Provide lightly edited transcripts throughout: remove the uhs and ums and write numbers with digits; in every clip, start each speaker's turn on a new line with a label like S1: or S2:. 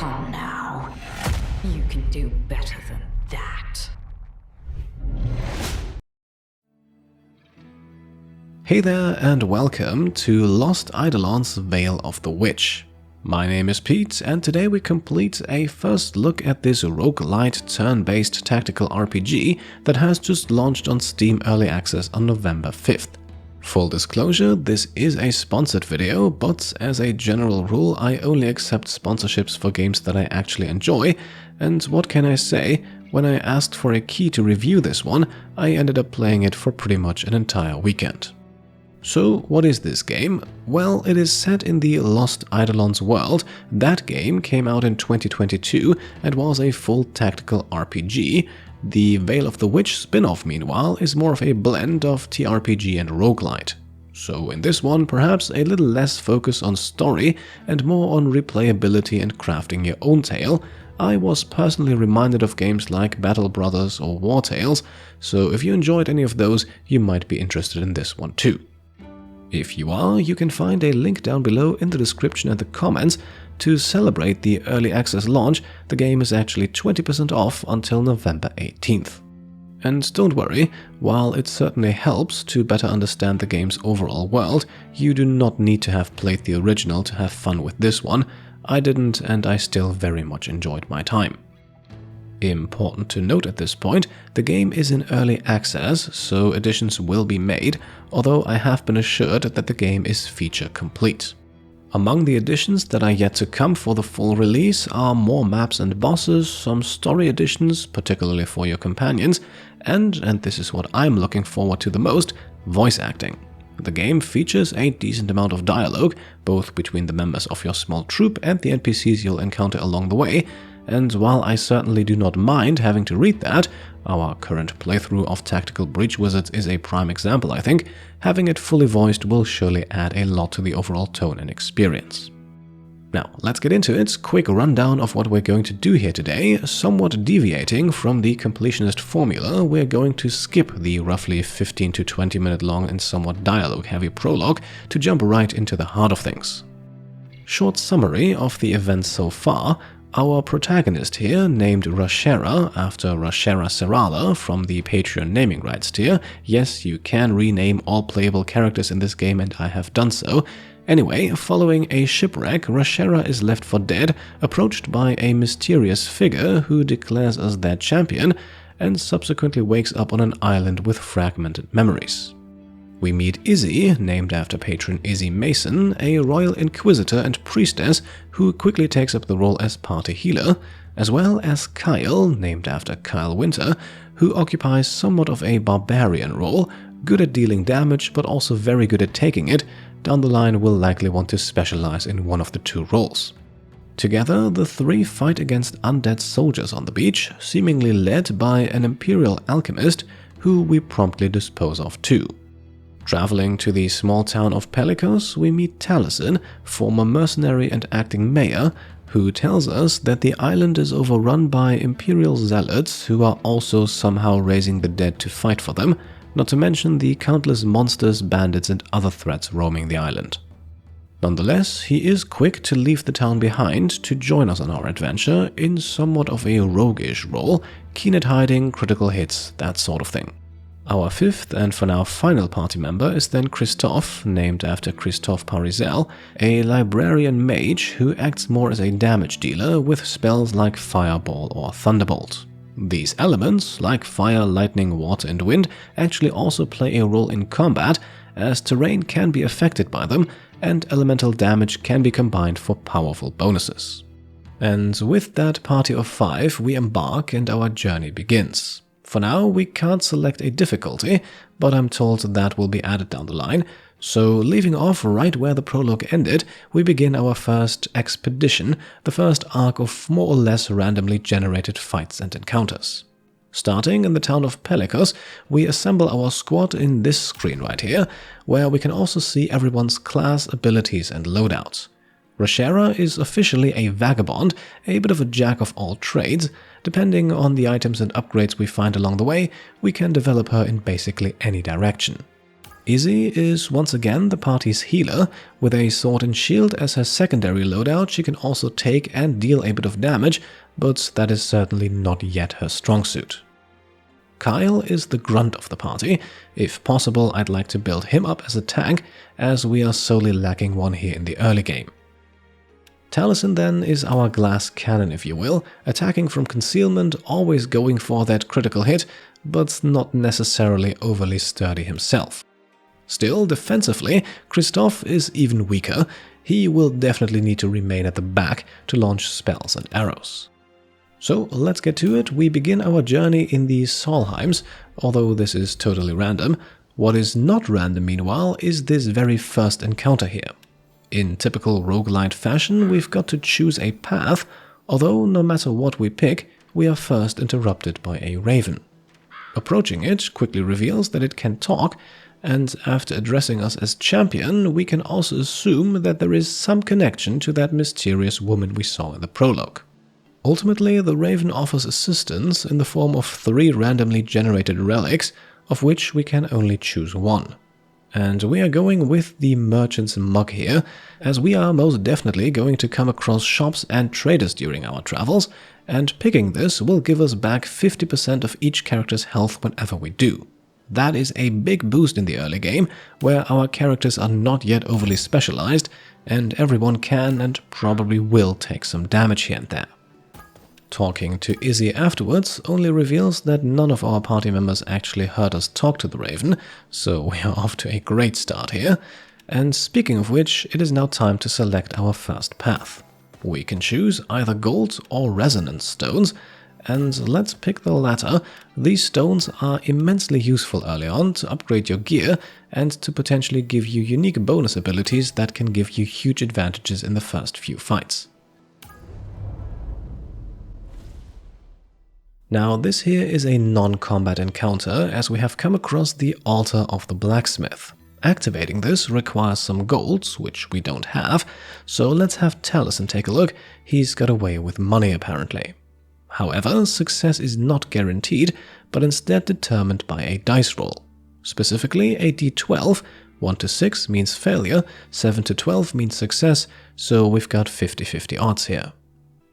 S1: Come now. You can do better than that.
S2: Hey there and welcome to Lost Eidolons Veil of the Witch. My name is Pete and today we complete a first look at this roguelite turn-based tactical RPG that has just launched on Steam Early Access on November 5th. Full disclosure, this is a sponsored video, but as a general rule I only accept sponsorships for games that I actually enjoy, and what can I say, when I asked for a key to review this one, I ended up playing it for pretty much an entire weekend. So what is this game? Well, it is set in the Lost Eidolons world. That game came out in 2022 and was a full tactical RPG. The Veil of the Witch spin-off, meanwhile, is more of a blend of TRPG and Roguelite. So in this one, perhaps a little less focus on story and more on replayability and crafting your own tale. I was personally reminded of games like Battle Brothers or War Tales, so if you enjoyed any of those, you might be interested in this one too. If you are, you can find a link down below in the description and the comments. To celebrate the early access launch, the game is actually 20% off until November 18th. And don't worry, while it certainly helps to better understand the game's overall world, you do not need to have played the original to have fun with this one. I didn't, and I still very much enjoyed my time. Important to note at this point, the game is in early access, so additions will be made, although I have been assured that the game is feature complete. Among the additions that are yet to come for the full release are more maps and bosses, some story additions, particularly for your companions, and this is what I'm looking forward to the most, voice acting. The game features a decent amount of dialogue, both between the members of your small troop and the NPCs you'll encounter along the way, and while I certainly do not mind having to read that, our current playthrough of Tactical Breach Wizards is a prime example I think, having it fully voiced will surely add a lot to the overall tone and experience. Now, let's get into it. Quick rundown of what we're going to do here today. Somewhat deviating from the completionist formula, we're going to skip the roughly 15 to 20 minute long and somewhat dialogue-heavy prologue to jump right into the heart of things. Short summary of the events so far. Our protagonist here, named Rashera, after Rashera Serala from the Patreon naming rights tier. Yes, you can rename all playable characters in this game and I have done so. Anyway, following a shipwreck, Rashera is left for dead, approached by a mysterious figure who declares us their champion, and subsequently wakes up on an island with fragmented memories. We meet Izzy, named after patron Izzy Mason, a royal inquisitor and priestess who quickly takes up the role as party healer, as well as Kyle, named after Kyle Winter, who occupies somewhat of a barbarian role, good at dealing damage but also very good at taking it. Down the line will likely want to specialize in one of the two roles. Together, the three fight against undead soldiers on the beach, seemingly led by an imperial alchemist who we promptly dispose of too. Traveling to the small town of Pelicos, we meet Taliesin, former mercenary and acting mayor, who tells us that the island is overrun by imperial zealots who are also somehow raising the dead to fight for them, not to mention the countless monsters, bandits and other threats roaming the island. Nonetheless, he is quick to leave the town behind to join us on our adventure in somewhat of a roguish role, keen at hiding, critical hits, that sort of thing. Our fifth and for now final party member is then Christophe, named after Christophe Parizel, a librarian mage who acts more as a damage dealer with spells like Fireball or Thunderbolt. These elements, like fire, lightning, water and wind, actually also play a role in combat, as terrain can be affected by them and elemental damage can be combined for powerful bonuses. And with that party of 5 we embark and our journey begins. For now, we can't select a difficulty, but I'm told that will be added down the line, so leaving off right where the prologue ended, we begin our first expedition, the first arc of more or less randomly generated fights and encounters. Starting in the town of Pelicos, we assemble our squad in this screen right here, where we can also see everyone's class, abilities and loadouts. Rashera is officially a vagabond, a bit of a jack of all trades. Depending on the items and upgrades we find along the way, we can develop her in basically any direction. Izzy is once again the party's healer. With a sword and shield as her secondary loadout, she can also take and deal a bit of damage, but that is certainly not yet her strong suit. Kyle is the grunt of the party. If possible, I'd like to build him up as a tank, as we are sorely lacking one here in the early game. Taliesin then is our glass cannon, if you will, attacking from concealment, always going for that critical hit, but not necessarily overly sturdy himself. Still, defensively, Christoph is even weaker. He will definitely need to remain at the back to launch spells and arrows. So let's get to it. We begin our journey in the Solheims, although this is totally random. What is not random, meanwhile, is this very first encounter here. In typical roguelite fashion, we've got to choose a path, although no matter what we pick, we are first interrupted by a raven. Approaching it quickly reveals that it can talk, and after addressing us as champion, we can also assume that there is some connection to that mysterious woman we saw in the prologue. Ultimately, the raven offers assistance in the form of 3 randomly generated relics, of which we can only choose one. And we are going with the merchant's mug here, as we are most definitely going to come across shops and traders during our travels, and picking this will give us back 50% of each character's health whenever we do. That is a big boost in the early game, where our characters are not yet overly specialized, and everyone can and probably will take some damage here and there. Talking to Izzy afterwards only reveals that none of our party members actually heard us talk to the raven, so we are off to a great start here. And speaking of which, it is now time to select our first path. We can choose either gold or resonance stones, and let's pick the latter. These stones are immensely useful early on to upgrade your gear and to potentially give you unique bonus abilities that can give you huge advantages in the first few fights. Now this here is a non-combat encounter, as we have come across the Altar of the Blacksmith. Activating this requires some golds, which we don't have, so let's have Taliesin take a look. He's got away with money apparently. However, success is not guaranteed, but instead determined by a dice roll. Specifically a d12, 1 to 6 means failure, 7 to 12 means success, so we've got 50-50 odds here.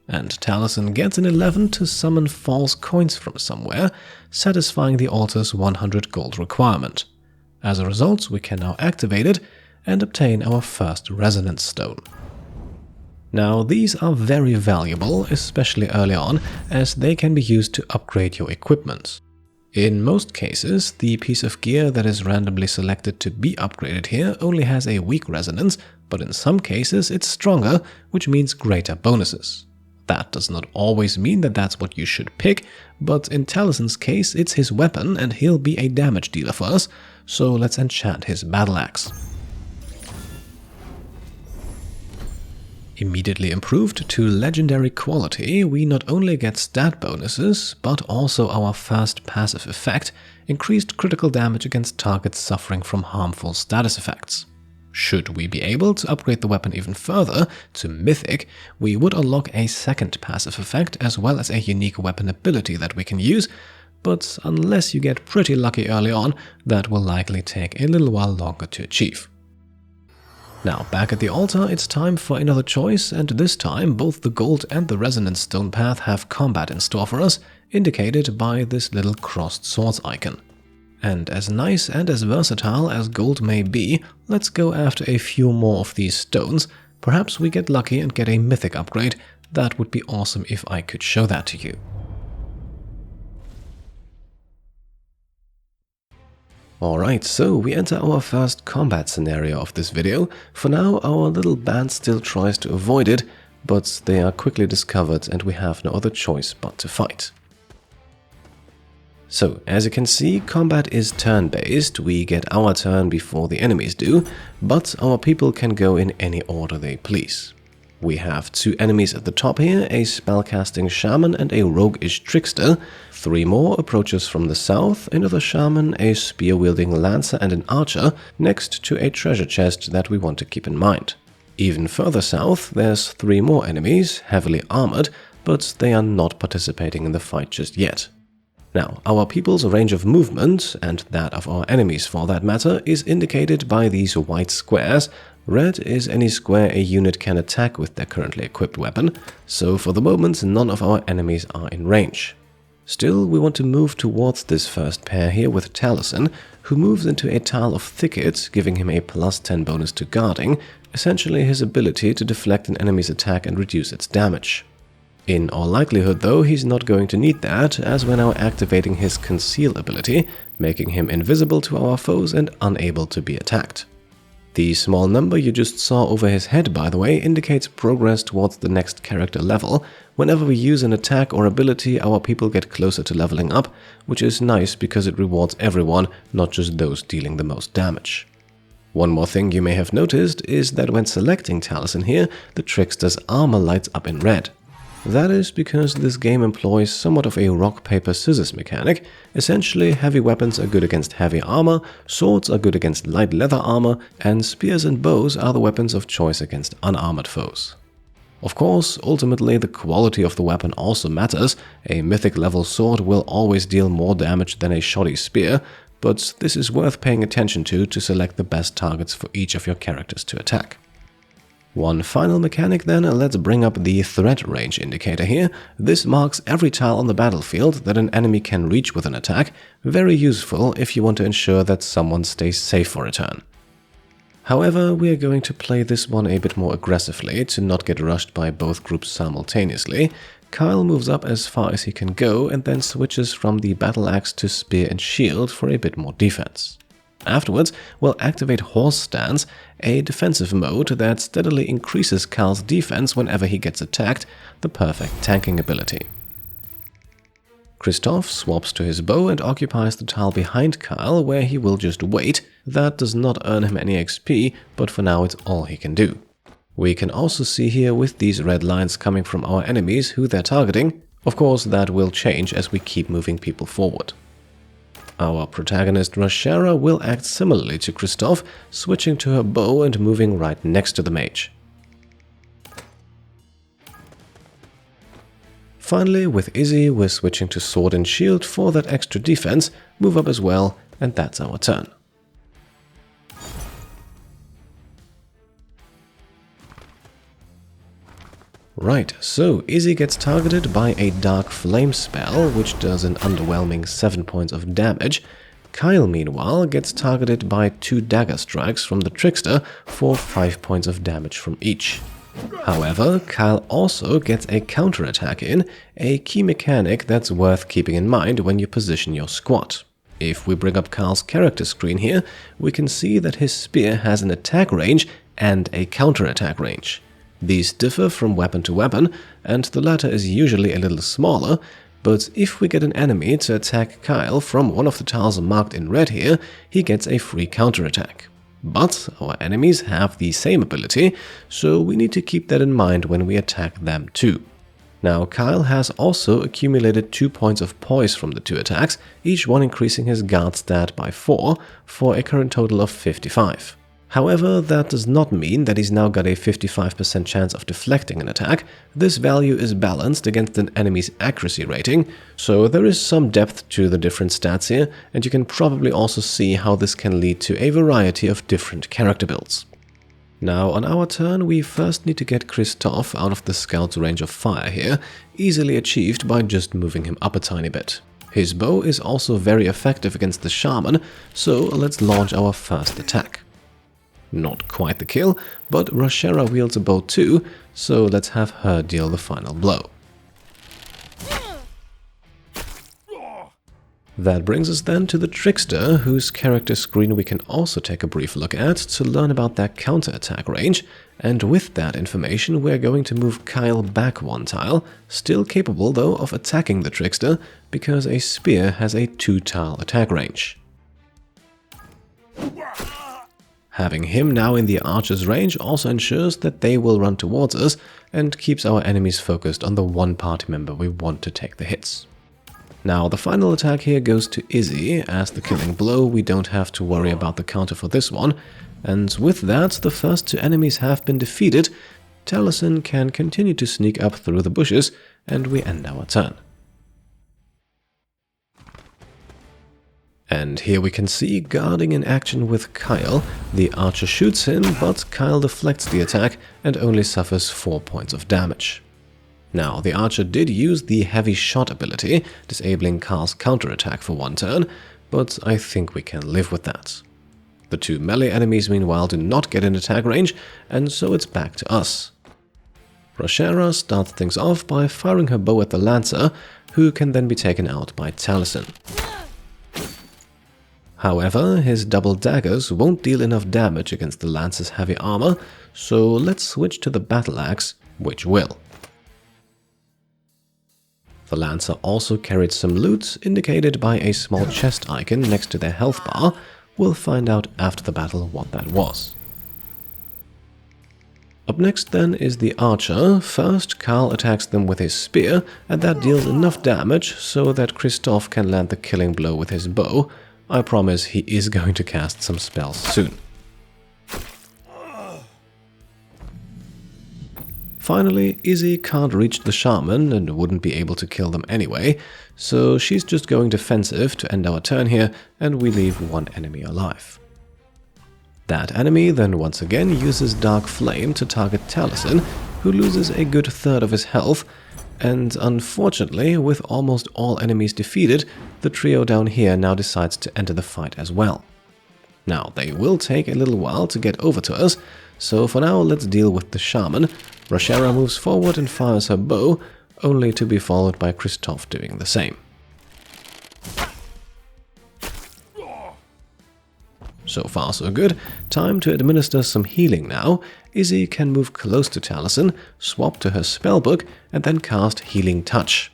S2: And Taliesin gets an 11 to summon false coins from somewhere, satisfying the altar's 100 gold requirement. As a result, we can now activate it and obtain our first resonance stone. Now, these are very valuable, especially early on, as they can be used to upgrade your equipment. In most cases, the piece of gear that is randomly selected to be upgraded here only has a weak resonance, but in some cases it's stronger, which means greater bonuses. That does not always mean that that's what you should pick, but in Taliesin's case it's his weapon and he'll be a damage dealer for us, so let's enchant his battle axe. Immediately improved to legendary quality, we not only get stat bonuses, but also our first passive effect, increased critical damage against targets suffering from harmful status effects. Should we be able to upgrade the weapon even further to Mythic, we would unlock a second passive effect as well as a unique weapon ability that we can use, but unless you get pretty lucky early on, that will likely take a little while longer to achieve. Now, back at the altar, it's time for another choice, and this time both the gold and the resonance stone path have combat in store for us, indicated by this little crossed swords icon. And as nice and as versatile as gold may be, let's go after a few more of these stones. Perhaps we get lucky and get a mythic upgrade. That would be awesome if I could show that to you. Alright, so we enter our first combat scenario of this video. For now, our little band still tries to avoid it, but they are quickly discovered and we have no other choice but to fight. So, as you can see, combat is turn-based. We get our turn before the enemies do, but our people can go in any order they please. We have 2 enemies at the top here, a spellcasting shaman and a roguish trickster. 3 more approach us from the south, another shaman, a spear-wielding lancer and an archer, next to a treasure chest that we want to keep in mind. Even further south, there's 3 more enemies, heavily armored, but they are not participating in the fight just yet. Now, our people's range of movement, and that of our enemies for that matter, is indicated by these white squares. Red is any square a unit can attack with their currently equipped weapon, so for the moment none of our enemies are in range. Still, we want to move towards this first pair here with Taliesin, who moves into a tile of thicket, giving him a +10 bonus to guarding, essentially his ability to deflect an enemy's attack and reduce its damage. In all likelihood though, he's not going to need that, as we're now activating his Conceal ability, making him invisible to our foes and unable to be attacked. The small number you just saw over his head, by the way, indicates progress towards the next character level. Whenever we use an attack or ability, our people get closer to leveling up, which is nice because it rewards everyone, not just those dealing the most damage. One more thing you may have noticed is that when selecting Taliesin here, the Trickster's armor lights up in red. That is because this game employs somewhat of a rock-paper-scissors mechanic. Essentially, heavy weapons are good against heavy armor, swords are good against light leather armor, and spears and bows are the weapons of choice against unarmored foes. Of course, ultimately the quality of the weapon also matters. A mythic level sword will always deal more damage than a shoddy spear, but this is worth paying attention to select the best targets for each of your characters to attack. One final mechanic then, let's bring up the threat range indicator here. This marks every tile on the battlefield that an enemy can reach with an attack, very useful if you want to ensure that someone stays safe for a turn. However, we are going to play this one a bit more aggressively to not get rushed by both groups simultaneously. Kyle moves up as far as he can go and then switches from the battle axe to spear and shield for a bit more defense. Afterwards, we'll activate Horse Stance, a defensive mode that steadily increases Kyle's defense whenever he gets attacked, the perfect tanking ability. Christoph swaps to his bow and occupies the tile behind Kyle, where he will just wait. That does not earn him any XP, but for now it's all he can do. We can also see here with these red lines coming from our enemies who they're targeting. Of course, that will change as we keep moving people forward. Our protagonist Roshara will act similarly to Christoph, switching to her bow and moving right next to the mage. Finally, with Izzy, we're switching to sword and shield for that extra defense, move up as well, and that's our turn. Right, so Izzy gets targeted by a Dark Flame spell, which does an underwhelming 7 points of damage. Kyle, meanwhile, gets targeted by 2 dagger strikes from the Trickster for 5 points of damage from each. However, Kyle also gets a counterattack in, a key mechanic that's worth keeping in mind when you position your squad. If we bring up Kyle's character screen here, we can see that his spear has an attack range and a counterattack range. These differ from weapon to weapon, and the latter is usually a little smaller, but if we get an enemy to attack Kyle from one of the tiles marked in red here, he gets a free counterattack. But our enemies have the same ability, so we need to keep that in mind when we attack them too. Now, Kyle has also accumulated 2 points of poise from the 2 attacks, each one increasing his guard stat by 4, for a current total of 55. However, that does not mean that he's now got a 55% chance of deflecting an attack. This value is balanced against an enemy's accuracy rating, so there is some depth to the different stats here, and you can probably also see how this can lead to a variety of different character builds. Now, on our turn, we first need to get Christoph out of the scout's range of fire here, easily achieved by just moving him up a tiny bit. His bow is also very effective against the shaman, so let's launch our first attack. Not quite the kill, but Roshara wields a bow too, so let's have her deal the final blow. That brings us then to the Trickster, whose character screen we can also take a brief look at to learn about their counterattack range, and with that information we're going to move Kyle back 1 tile, still capable though of attacking the Trickster, because a spear has a 2-tile attack range. Having him now in the archer's range also ensures that they will run towards us and keeps our enemies focused on the one party member we want to take the hits. Now the final attack here goes to Izzy. As the killing blow, we don't have to worry about the counter for this one, and with that the first 2 enemies have been defeated. Taliesin can continue to sneak up through the bushes and we end our turn. And here we can see guarding in action with Kyle. The archer shoots him, but Kyle deflects the attack and only suffers 4 points of damage. Now, the archer did use the heavy shot ability, disabling Kyle's counterattack for 1 turn, but I think we can live with that. The 2 melee enemies meanwhile do not get in attack range, and so it's back to us. Roshera starts things off by firing her bow at the Lancer, who can then be taken out by Taliesin. However, his double daggers won't deal enough damage against the Lancer's heavy armor, so let's switch to the battle axe, which will. The Lancer also carried some loot, indicated by a small chest icon next to their health bar. We'll find out after the battle what that was. Up next then is the archer. First, Karl attacks them with his spear, and that deals enough damage so that Christoph can land the killing blow with his bow. I promise he is going to cast some spells soon. Finally, Izzy can't reach the shaman and wouldn't be able to kill them anyway, so she's just going defensive to end our turn here, and we leave 1 enemy alive. That enemy then once again uses Dark Flame to target Taliesin, who loses a good third of his health, and unfortunately, with almost all enemies defeated, the trio down here now decides to enter the fight as well. Now, they will take a little while to get over to us, so for now let's deal with the shaman. Roshera moves forward and fires her bow, only to be followed by Christoph doing the same. So far so good. Time to administer some healing now. Izzy can move close to Taliesin, swap to her spellbook, and then cast Healing Touch.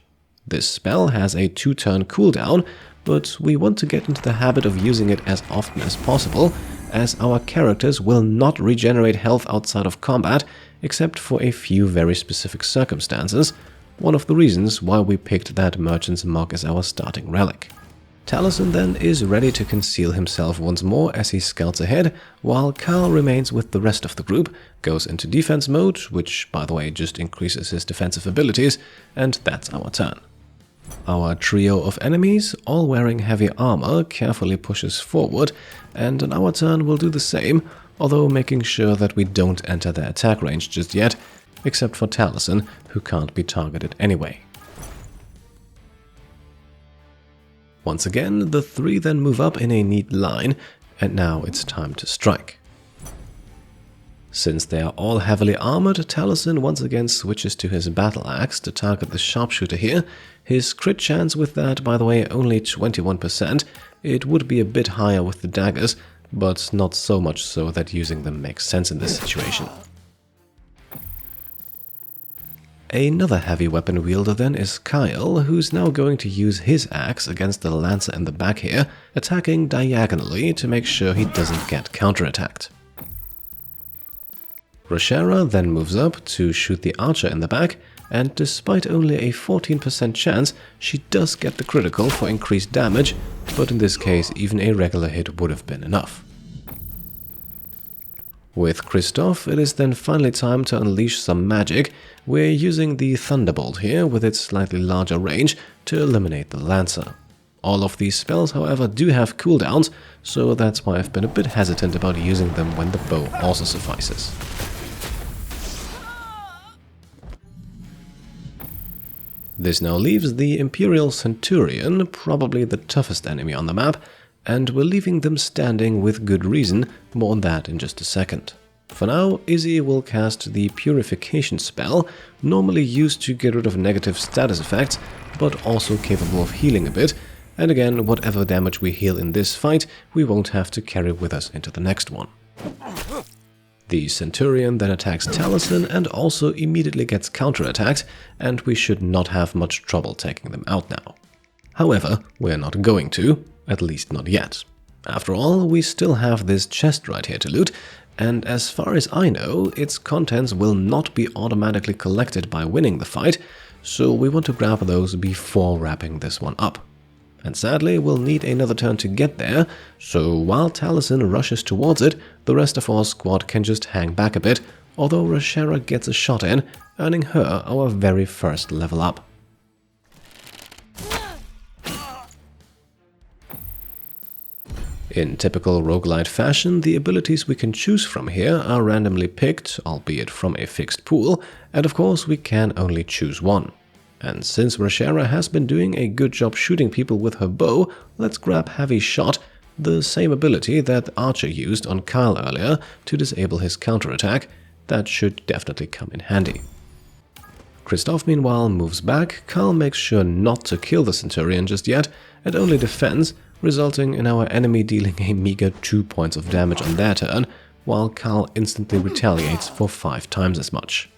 S2: This spell has a 2-turn cooldown, but we want to get into the habit of using it as often as possible, as our characters will not regenerate health outside of combat, except for a few very specific circumstances, one of the reasons why we picked that Merchant's Mug as our starting relic. Taliesin then is ready to conceal himself once more as he scouts ahead, while Karl remains with the rest of the group, goes into defense mode, which by the way just increases his defensive abilities, and that's our turn. Our trio of enemies, all wearing heavy armor, carefully pushes forward, and on our turn we'll do the same, although making sure that we don't enter their attack range just yet, except for Taliesin, who can't be targeted anyway. Once again, the 3 then move up in a neat line, and now it's time to strike. Since they are all heavily armored, Taliesin once again switches to his battle axe to target the sharpshooter here. His crit chance with that, by the way, only 21%. It would be a bit higher with the daggers, but not so much so that using them makes sense in this situation. Another heavy weapon wielder then is Kyle, who's now going to use his axe against the Lancer in the back here, attacking diagonally to make sure he doesn't get counterattacked. Roshera then moves up to shoot the archer in the back, and despite only a 14% chance, she does get the critical for increased damage, but in this case even a regular hit would have been enough. With Christoph, it is then finally time to unleash some magic. We're using the Thunderbolt here with its slightly larger range to eliminate the Lancer. All of these spells, however, do have cooldowns, so that's why I've been a bit hesitant about using them when the bow also suffices. This now leaves the Imperial Centurion, probably the toughest enemy on the map, and we're leaving them standing with good reason, more on that in just a second. For now, Izzy will cast the Purification spell, normally used to get rid of negative status effects, but also capable of healing a bit, and again, whatever damage we heal in this fight, we won't have to carry with us into the next one. The Centurion then attacks Taliesin and also immediately gets counterattacked, and we should not have much trouble taking them out now. However, we're not going to, at least not yet. After all, we still have this chest right here to loot, and as far as I know, its contents will not be automatically collected by winning the fight, so we want to grab those before wrapping this one up. And sadly, we'll need another turn to get there, so while Taliesin rushes towards it, the rest of our squad can just hang back a bit, although Roshera gets a shot in, earning her our very first level up. In typical roguelite fashion, the abilities we can choose from here are randomly picked, albeit from a fixed pool, and of course we can only choose one. And since Rashera has been doing a good job shooting people with her bow, let's grab Heavy Shot, the same ability that Archer used on Kyle earlier to disable his counterattack. That should definitely come in handy. Christoph meanwhile moves back. Kyle makes sure not to kill the Centurion just yet and only defends, resulting in our enemy dealing a meager 2 points of damage on their turn, while Kyle instantly retaliates for 5 times as much.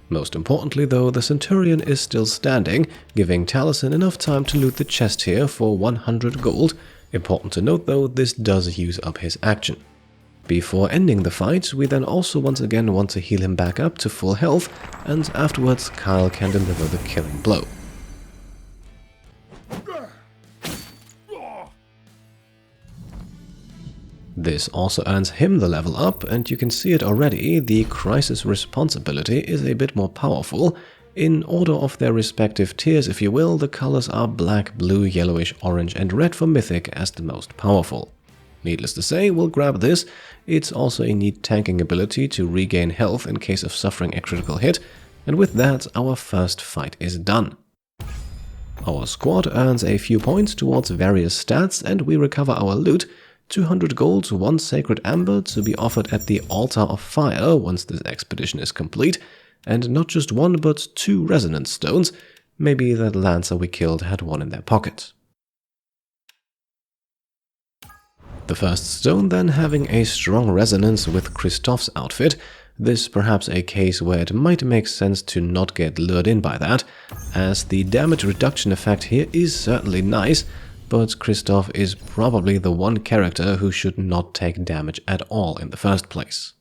S2: Most importantly though, the Centurion is still standing, giving Taliesin enough time to loot the chest here for 100 gold. Important to note though, this does use up his action. Before ending the fight, we then also once again want to heal him back up to full health, and afterwards Kyle can deliver the killing blow. This also earns him the level up, and you can see it already, the Crisis Response ability is a bit more powerful. In order of their respective tiers, if you will, the colors are black, blue, yellowish, orange and red for Mythic as the most powerful. Needless to say, we'll grab this. It's also a neat tanking ability to regain health in case of suffering a critical hit, and with that our first fight is done. Our squad earns a few points towards various stats and we recover our loot, 200 gold, 1 Sacred Amber to be offered at the Altar of Fire once this expedition is complete, and not just 1 but 2 Resonance Stones. Maybe that Lancer we killed had one in their pocket. The first stone then having a strong resonance with Christoph's outfit, this perhaps a case where it might make sense to not get lured in by that, as the damage reduction effect here is certainly nice, but Christoph is probably the one character who should not take damage at all in the first place.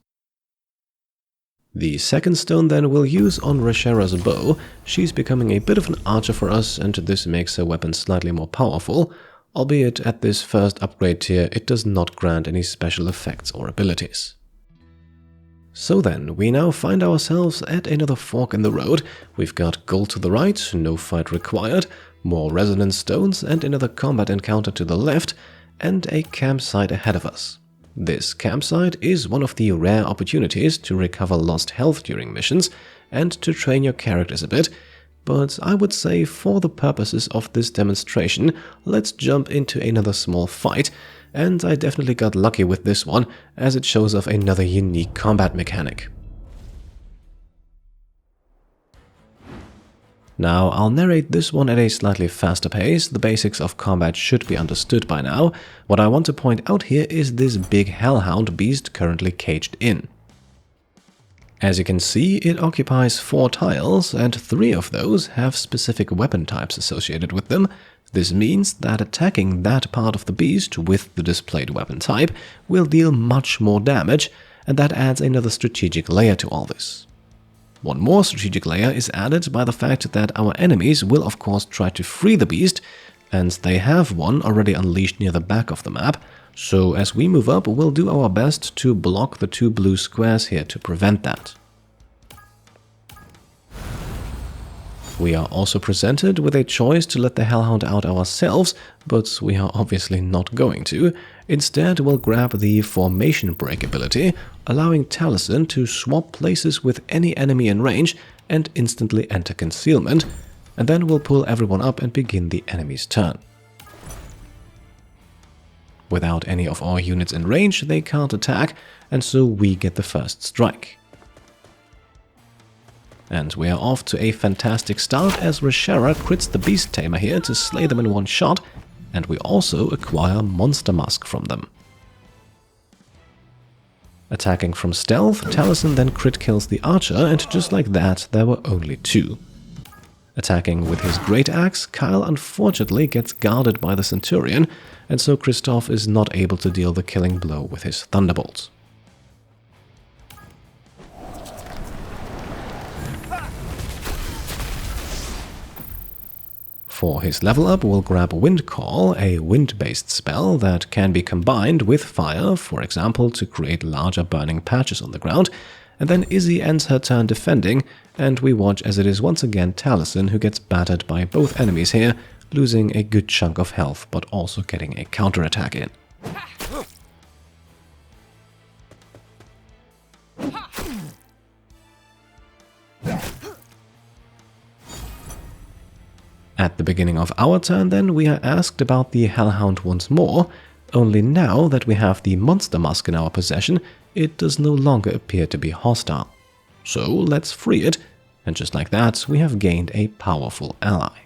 S2: The second stone then we'll use on Rashera's bow. She's becoming a bit of an archer for us and this makes her weapon slightly more powerful, albeit at this first upgrade tier it does not grant any special effects or abilities. So then, we now find ourselves at another fork in the road. We've got gold to the right, no fight required, more resonance stones and another combat encounter to the left, and a campsite ahead of us. This campsite is one of the rare opportunities to recover lost health during missions and to train your characters a bit, but I would say for the purposes of this demonstration, let's jump into another small fight, and I definitely got lucky with this one as it shows off another unique combat mechanic. Now, I'll narrate this one at a slightly faster pace. The basics of combat should be understood by now. What I want to point out here is this big hellhound beast currently caged in. As you can see, it occupies 4 tiles, and 3 of those have specific weapon types associated with them. This means that attacking that part of the beast with the displayed weapon type will deal much more damage, and that adds another strategic layer to all this. One more strategic layer is added by the fact that our enemies will of course try to free the beast, and they have one already unleashed near the back of the map, so as we move up we'll do our best to block the 2 blue squares here to prevent that. We are also presented with a choice to let the hellhound out ourselves, but we are obviously not going to. Instead, we'll grab the Formation Break ability, allowing Taliesin to swap places with any enemy in range and instantly enter concealment, and then we'll pull everyone up and begin the enemy's turn. Without any of our units in range, they can't attack, and so we get the first strike. And we are off to a fantastic start as Rashera crits the Beast Tamer here to slay them in one shot, and we also acquire Monster Musk from them. Attacking from stealth, Taliesin then crit kills the archer, and just like that, there were only 2. Attacking with his Great Axe, Kyle unfortunately gets guarded by the Centurion, and so Christoph is not able to deal the killing blow with his Thunderbolts. For his level up, we'll grab Wind Call, a wind-based spell that can be combined with fire, for example, to create larger burning patches on the ground, and then Izzy ends her turn defending, and we watch as it is once again Taliesin who gets battered by both enemies here, losing a good chunk of health but also getting a counterattack in. At the beginning of our turn then, we are asked about the Hellhound once more, only now that we have the Monster Mask in our possession, it does no longer appear to be hostile. So let's free it, and just like that, we have gained a powerful ally.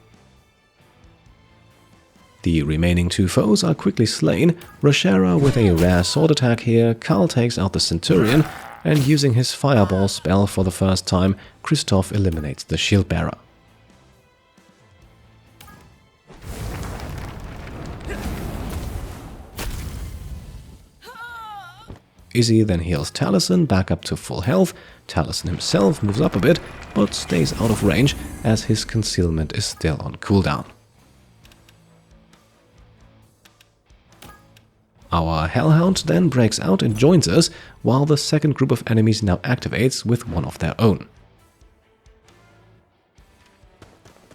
S2: The remaining two foes are quickly slain. Roshera with a rare sword attack here, Karl takes out the Centurion, and using his Fireball spell for the first time, Christoph eliminates the shield bearer. Izzy then heals Taliesin back up to full health. Taliesin himself moves up a bit, but stays out of range as his concealment is still on cooldown. Our Hellhound then breaks out and joins us, while the second group of enemies now activates with one of their own.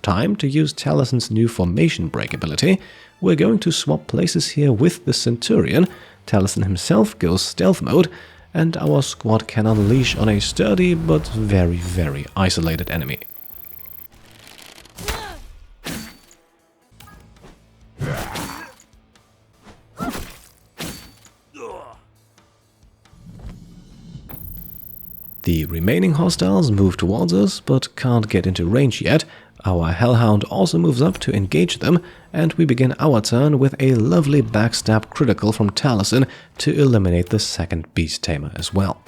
S2: Time to use Taliesin's new Formation Break ability. We're going to swap places here with the Centurion. Taliesin himself goes stealth mode, and our squad can unleash on a sturdy but very isolated enemy. The remaining hostiles move towards us, but can't get into range yet. Our Hellhound also moves up to engage them, and we begin our turn with a lovely backstab critical from Taliesin to eliminate the second Beast Tamer as well.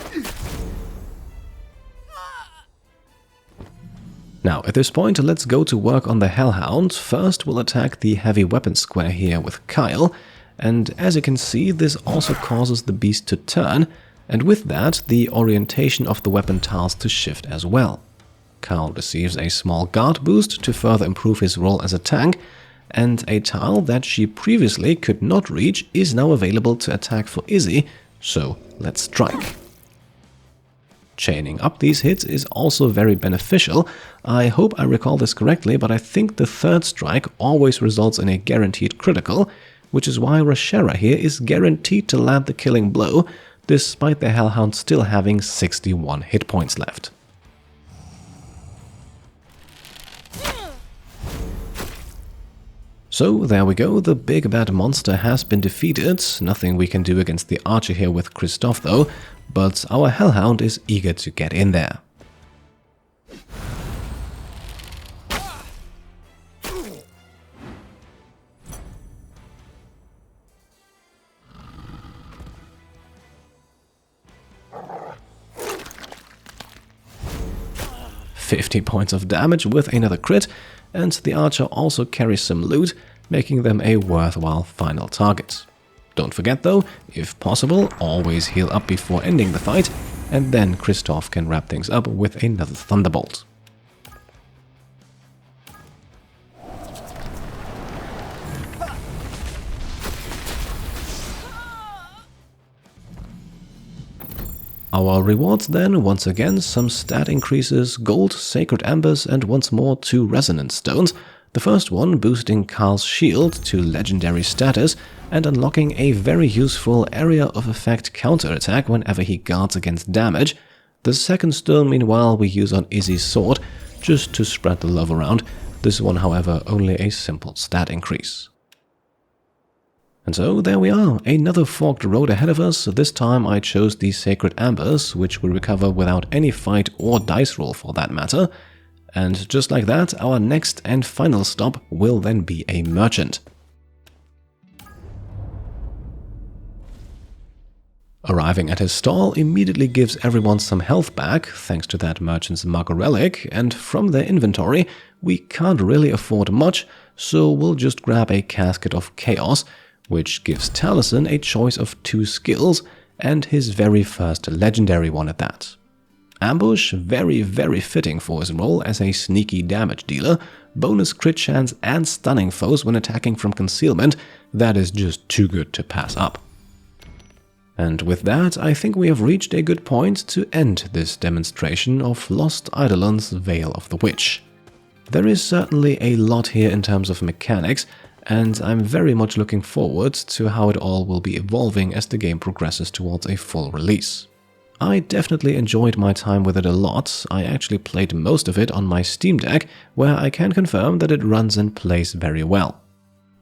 S2: Now, at this point, let's go to work on the Hellhound. First, we'll attack the heavy weapon square here with Kyle, and as you can see, this also causes the beast to turn, and with that, the orientation of the weapon tiles to shift as well. Kyle receives a small guard boost to further improve his role as a tank, and a tile that she previously could not reach is now available to attack for Izzy, so let's strike. Chaining up these hits is also very beneficial. I hope I recall this correctly, but I think the third strike always results in a guaranteed critical, which is why Roshera here is guaranteed to land the killing blow, despite the Hellhound still having 61 hit points left. So there we go, the big bad monster has been defeated. Nothing we can do against the archer here with Christoph though, but our Hellhound is eager to get in there. $50 points of damage with another crit, and the archer also carries some loot, making them a worthwhile final target. Don't forget though, if possible, always heal up before ending the fight, and then Christoph can wrap things up with another Thunderbolt. Our rewards then, once again, some stat increases, gold, sacred embers, and once more 2 resonance stones. The first one boosting Karl's shield to legendary status and unlocking a very useful area of effect counterattack whenever he guards against damage. The second stone, meanwhile, we use on Izzy's sword, just to spread the love around. This one, however, only a simple stat increase. And so there we are, another forked road ahead of us. This time I chose the Sacred Ambers, which we recover without any fight or dice roll for that matter. And just like that, our next and final stop will then be a merchant. Arriving at his stall immediately gives everyone some health back, thanks to that merchant's Mago Relic, and from their inventory we can't really afford much, so we'll just grab a Casket of Chaos, which gives Taliesin a choice of 2 skills, and his very first legendary one at that. Ambush, very fitting for his role as a sneaky damage dealer, bonus crit chance and stunning foes when attacking from concealment, that is just too good to pass up. And with that, I think we have reached a good point to end this demonstration of Lost Eidolons' Veil of the Witch. There is certainly a lot here in terms of mechanics, and I'm very much looking forward to how it all will be evolving as the game progresses towards a full release. I definitely enjoyed my time with it a lot. I actually played most of it on my Steam Deck, where I can confirm that it runs and plays very well.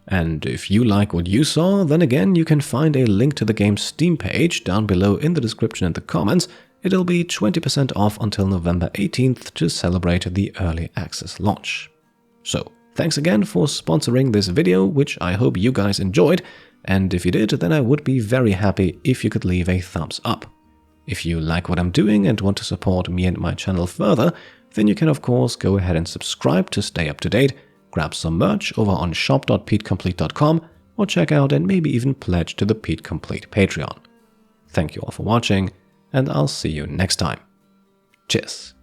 S2: And if you like what you saw, then again you can find a link to the game's Steam page down below in the description and the comments. It'll be 20% off until November 18th to celebrate the early access launch. So, thanks again for sponsoring this video, which I hope you guys enjoyed, and if you did, then I would be very happy if you could leave a thumbs up. If you like what I'm doing and want to support me and my channel further, then you can of course go ahead and subscribe to stay up to date, grab some merch over on shop.petecomplete.com, or check out and maybe even pledge to the Pete Complete Patreon. Thank you all for watching, and I'll see you next time. Cheers!